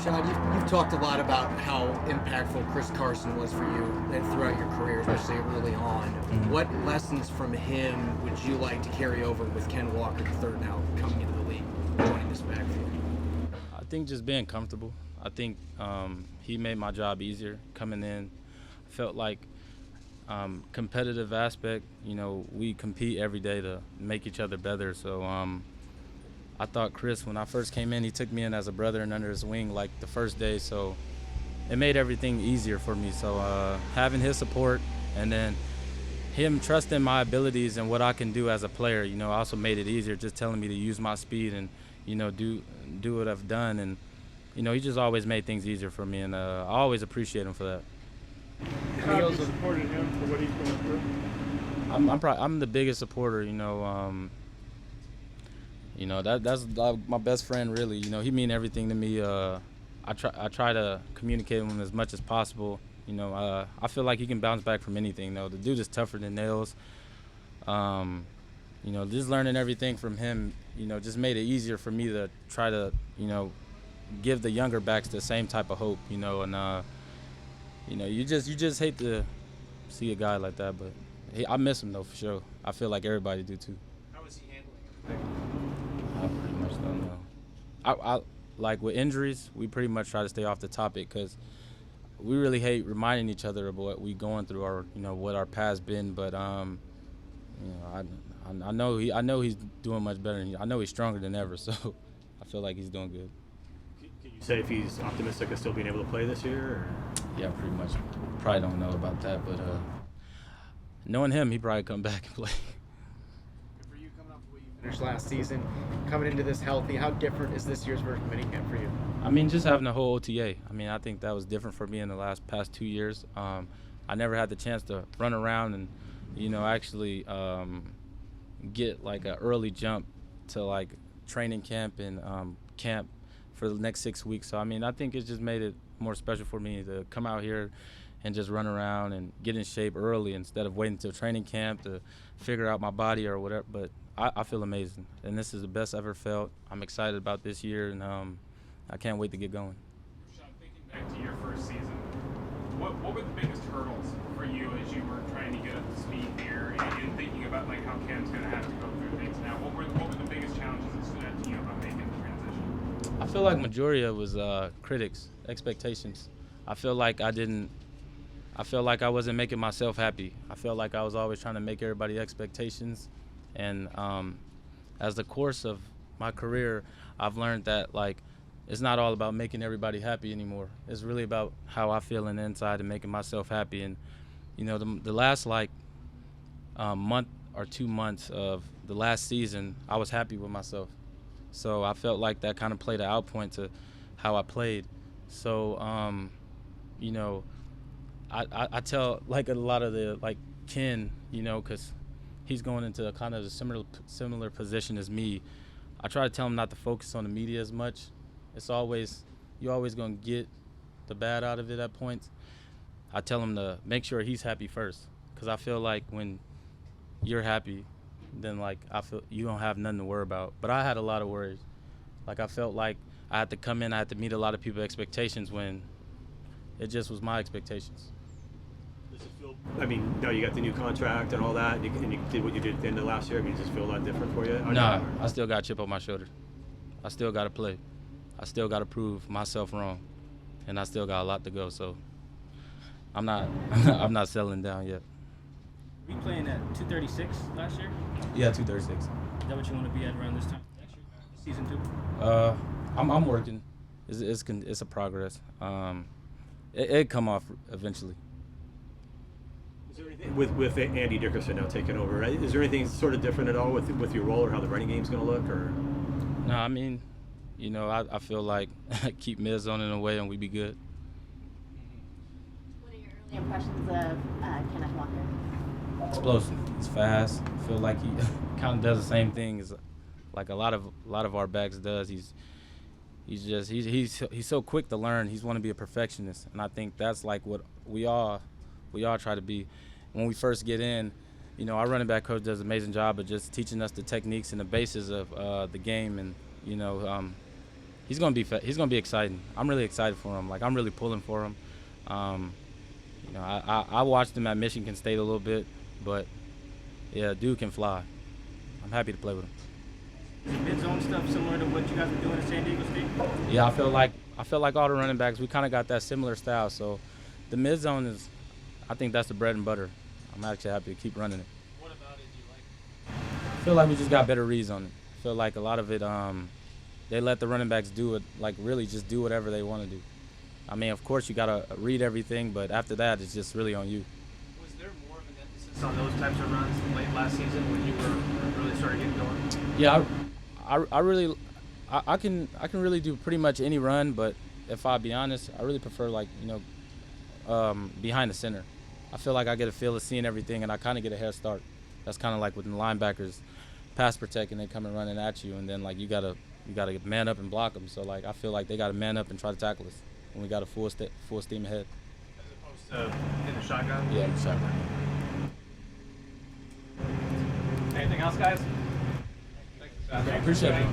Rashaad, you've talked a lot about how impactful Chris Carson was for you throughout your career, especially early on. Mm-hmm. What lessons from him would you like to carry over with Ken Walker III now coming into the league, joining this backfield? I think just being comfortable. I think he made my job easier coming in. I felt like competitive aspect, we compete every day to make each other better. So I thought Chris, when I first came in, he took me in as a brother and under his wing like the first day. So it made everything easier for me. So having his support and then him trusting my abilities and what I can do as a player, also made it easier, just telling me to use my speed and, do what I've done. And, he just always made things easier for me. And I always appreciate him for that. How have you supported him for what he's going through? I'm the biggest supporter, that's my best friend really. He mean everything to me. I try to communicate with him as much as possible. I feel like he can bounce back from anything though. The dude is tougher than nails. Just learning everything from him, just made it easier for me to try to, give the younger backs the same type of hope, and you just hate to see a guy like that, but I miss him though for sure. I feel like everybody do too. How is he handling everything? I pretty much don't know. I like with injuries, we pretty much try to stay off the topic because we really hate reminding each other of what we going through or what our past been. But I know he's doing much better. I know he's stronger than ever, so I feel like he's doing good. Can you say if he's optimistic of still being able to play this year? Or? Yeah, pretty much. Probably don't know about that, but knowing him, he probably come back and play. For you, coming off the way you finished last season, coming into this healthy, how different is this year's version of minicamp for you? I mean, just having the whole OTA. I think that was different for me in the past 2 years. I never had the chance to run around and, actually get like an early jump to like training camp and camp for the next 6 weeks. So, I think it just made it more special for me to come out here and just run around and get in shape early instead of waiting till training camp to figure out my body or whatever. But I feel amazing, and this is the best I've ever felt. I'm excited about this year, and I can't wait to get going. Rashaad, thinking back to your first season, what were the biggest hurdles for you as you were trying to get up to speed here and thinking about like how Ken's going to have to go through things now? What were the biggest challenges that stood out to you about making the transition? I feel like majority of it was critics, expectations. I feel like I wasn't making myself happy. I felt like I was always trying to make everybody expectations. And as the course of my career, I've learned that like it's not all about making everybody happy anymore. It's really about how I feel in the inside and making myself happy. And the last month or 2 months of the last season, I was happy with myself. So I felt like that kind of played an outpoint to how I played. So I tell like a lot of the like Ken, because he's going into a kind of a similar position as me. I try to tell him not to focus on the media as much. You're always gonna get the bad out of it at points. I tell him to make sure he's happy first, because I feel like when you're happy, then like I feel you don't have nothing to worry about. But I had a lot of worries. Like I felt like I had to come in, I had to meet a lot of people's expectations when it just was my expectations. Does it feel? Now you got the new contract and all that, and you did what you did at the end of last year. Does it feel a lot different for you? Nah, I still got a chip on my shoulder. I still got to play. I still got to prove myself wrong, and I still got a lot to go. So I'm not settling down yet. Were you playing at 236 last year? Yeah, 236. Is that what you want to be at around this time next year, season 2? I'm working. It's a progress. It come off eventually. Is there anything with Andy Dickerson now taking over? Is there anything sort of different at all with your role or how the running game's going to look? Or no, I feel like keep Miz on in a way and we be good. What are your early impressions of Kenneth Walker? Explosive. He's fast. I feel like he kind of does the same thing as like a lot of our backs does. He's so quick to learn. He's want to be a perfectionist, and I think that's like what we all try to be. When we first get in, our running back coach does an amazing job of just teaching us the techniques and the basis of the game, and he's gonna be exciting. I'm really excited for him. Like, I'm really pulling for him. You know, I watched him at Michigan State a little bit, but yeah, dude can fly. I'm happy to play with him. Is the mid-zone stuff similar to what you guys were doing at San Diego State? Yeah, I feel like all the running backs, we kind of got that similar style. So the mid zone is, I think that's the bread and butter. I'm actually happy to keep running it. What about it do you like? I feel like we just got better reads on it. I feel like a lot of it, they let the running backs do it, like really just do whatever they want to do. I mean, of course you gotta read everything, but after that, it's just really on you. Was there more of an emphasis on those types of runs late last season when you were really started getting going? Yeah, I can really do pretty much any run, but if I be honest, I really prefer, like, you know, behind the center. I feel like I get a feel of seeing everything, and I kind of get a head start. That's kind of like with the linebackers pass protect and they come and running at you, and then like you gotta man up and block them. So like I feel like they gotta man up and try to tackle us when we got a full steam ahead. As opposed to in the shotgun? Yeah, in the shotgun. Anything else, guys? Thanks, Appreciate it.